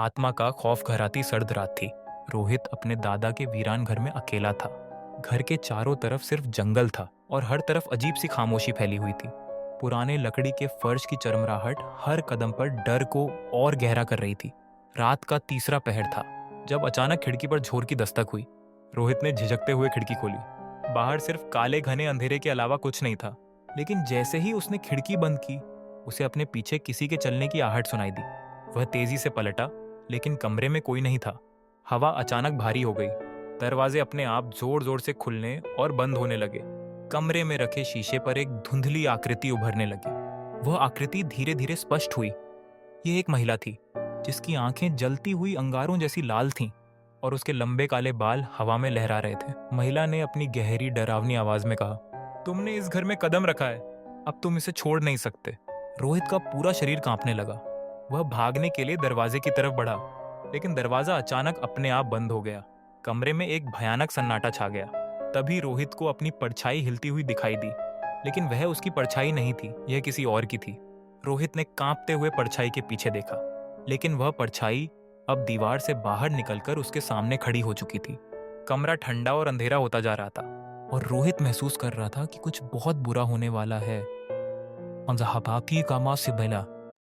आत्मा का खौफ घराती सर्द रात थी। रोहित अपने दादा के वीरान घर में अकेला था। घर के चारों तरफ सिर्फ जंगल था और हर तरफ अजीब सी खामोशी फैली हुई थी। पुराने लकड़ी के फर्श की चरमराहट हर कदम पर डर को और गहरा कर रही थी। रात का तीसरा पहर था जब अचानक खिड़की पर झोर की दस्तक हुई। रोहित ने झिझकते हुए खिड़की खोली। बाहर सिर्फ काले घने अंधेरे के अलावा कुछ नहीं था। लेकिन जैसे ही उसने खिड़की बंद की, उसे अपने पीछे किसी के चलने की आहट सुनाई दी। वह तेजी से पलटा, लेकिन कमरे में कोई नहीं था। हवा अचानक भारी हो गई। दरवाजे अपने आप जोर जोर से खुलने और बंद होने लगे। कमरे में रखे शीशे पर एक धुंधली आकृति उभरने लगी। वह आकृति धीरे धीरे स्पष्ट हुई। यह एक महिला थी जिसकी आंखें जलती हुई अंगारों जैसी लाल थीं और उसके लंबे काले बाल हवा में लहरा रहे थे। महिला ने अपनी गहरी डरावनी आवाज में कहा, तुमने इस घर में कदम रखा है, अब तुम इसे छोड़ नहीं सकते। रोहित का पूरा शरीर कांपने लगा। वह भागने के लिए दरवाजे की तरफ बढ़ा, लेकिन दरवाजा अचानक अपने आप बंद हो गया। कमरे में एक भयानक सन्नाटा छा गया। तभी रोहित को अपनी परछाई हिलती हुई दिखाई दी, लेकिन वह उसकी परछाई नहीं थी, यह किसी और की थी। रोहित ने कांपते हुए परछाई के पीछे देखा, लेकिन वह परछाई अब दीवार से बाहर निकलकर उसके सामने खड़ी हो चुकी थी। कमरा ठंडा और अंधेरा होता जा रहा था और रोहित महसूस कर रहा था कि कुछ बहुत बुरा होने वाला है।